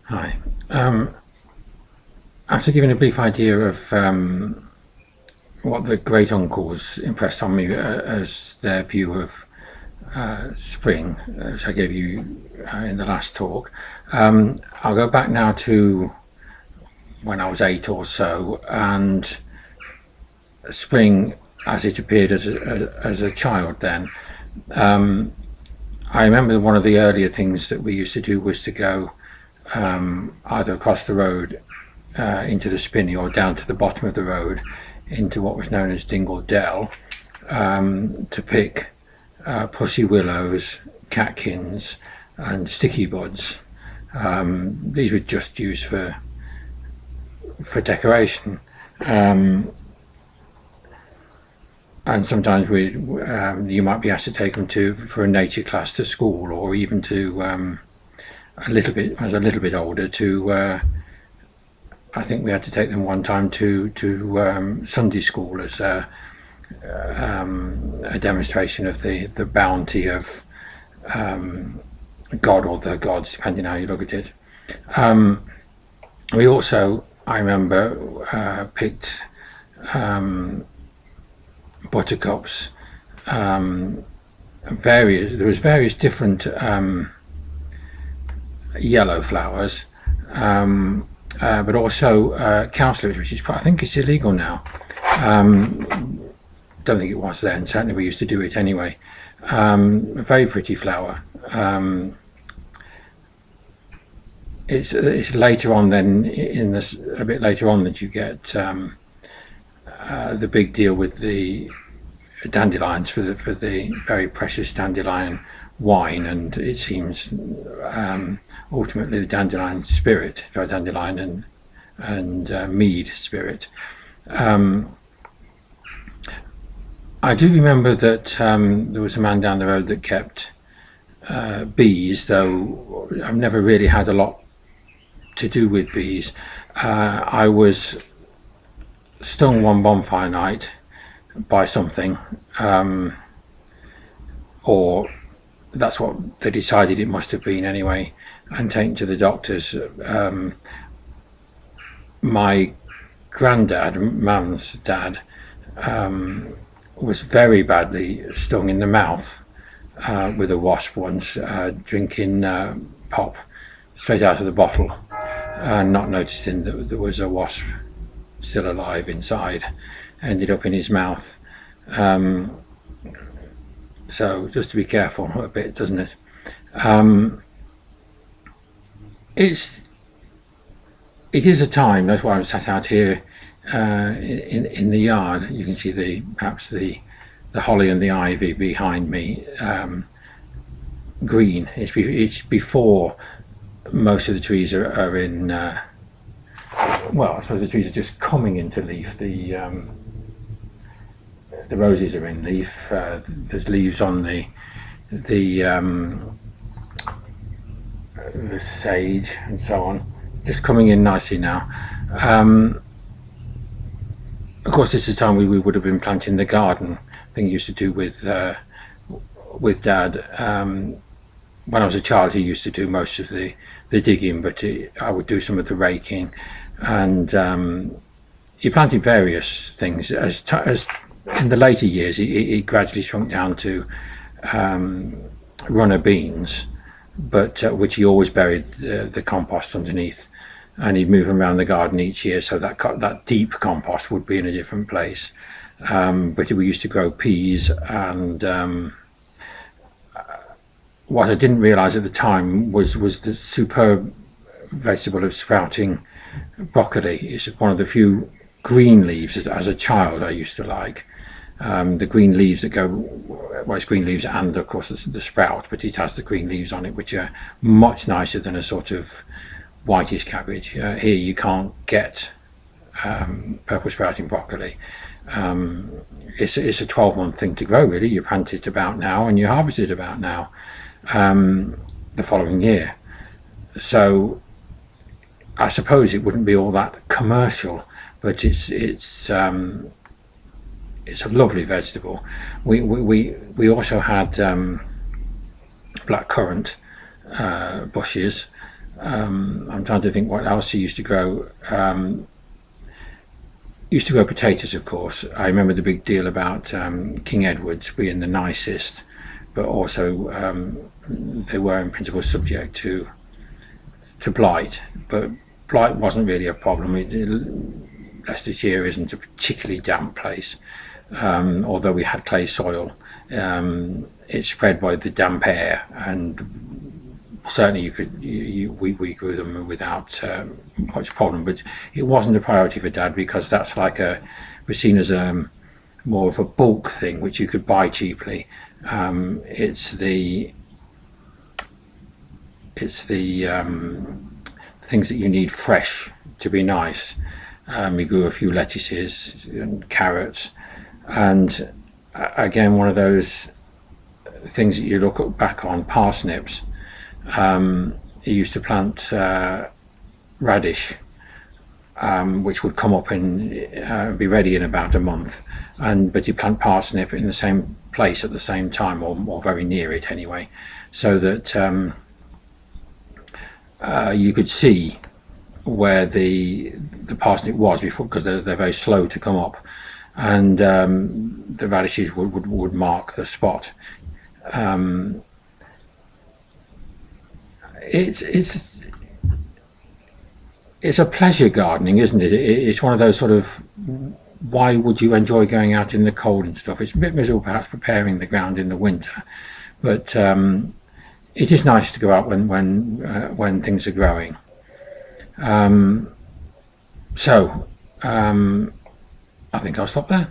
Hi. After giving a brief idea of what the great uncles impressed on me as their view of spring, which I gave you in the last talk, I'll go back now to when I was 8 or so, and spring as it appeared as a child then. I remember one of the earlier things that we used to do was to go either across the road into the spinney or down to the bottom of the road into what was known as Dingle Dell to pick pussy willows, catkins, and sticky buds. These were just used for decoration, and sometimes you might be asked to take them for a nature class to school, or even to a little bit older to. I think we had to take them one time to Sunday school as a demonstration of the bounty of God or the gods, depending how you look at it. We also, I remember, picked buttercups. There was various different yellow flowers. But also cowslips, which is I think it's illegal now. Don't think it was then. Certainly, we used to do it anyway. A very pretty flower. It's later on then a bit later on that you get the big deal with the dandelions for the very precious dandelion wine, and it seems ultimately the dandelion spirit, dry dandelion and mead spirit. I do remember that there was a man down the road that kept bees, though I've never really had a lot to do with bees. I was stung one bonfire night by something, or that's what they decided it must have been anyway, and taken to the doctors. My granddad, Mum's dad, was very badly stung in the mouth with a wasp once, drinking pop straight out of the bottle and not noticing that there was a wasp still alive inside. Ended up in his mouth. So just to be careful a bit, doesn't it? It is a time. That's why I'm sat out here in the yard. You can see perhaps the holly and the ivy behind me. Green. It's before most of the trees are in. Well, I suppose the trees are just coming into leaf. The roses are in leaf. There's leaves on the sage and so on, just coming in nicely now. Of course, this is the time we would have been planting the garden. Thing he used to do with Dad. When I was a child, he used to do most of the digging, but I would do some of the raking, and he planted various things. As in the later years, he gradually shrunk down to runner beans, but which he always buried the compost underneath, and he'd move them around the garden each year, so that deep compost would be in a different place. But we used to grow peas, and what I didn't realise at the time was the superb vegetable of sprouting broccoli. It's one of the few green leaves that as a child I used to like. The green leaves that go, well, it's green leaves and of course the sprout, but it has the green leaves on it, which are much nicer than a sort of whitish cabbage. Here you can't get purple sprouting broccoli. It's a 12-month thing to grow, really. You plant it about now and you harvest it about now, the following year. So I suppose it wouldn't be all that commercial, but it's a lovely vegetable. We also had blackcurrant bushes, I'm trying to think what else he used to grow. Used to grow potatoes, of course. I remember the big deal about King Edward's being the nicest, but also they were in principle subject to blight. But blight wasn't really a problem. Leicestershire isn't a particularly damp place, although we had clay soil. It spread by the damp air, and certainly we grew them without much problem. But it wasn't a priority for Dad, because that's was seen as more of a bulk thing which you could buy cheaply. It's the things that you need fresh to be nice. We grew a few lettuces and carrots, and again, one of those things that you look back on, parsnips. He used to plant radish, which would come up and be ready in about a month, but you plant parsnip in the same place at the same time, or very near it anyway, so that you could see where the parsnip was before, because they're very slow to come up, and the radishes would mark the spot. It's a pleasure gardening, isn't it? It's one of those sort of, why would you enjoy going out in the cold and stuff? It's a bit miserable perhaps preparing the ground in the winter, but it is nice to go out when things are growing. I think I'll stop there.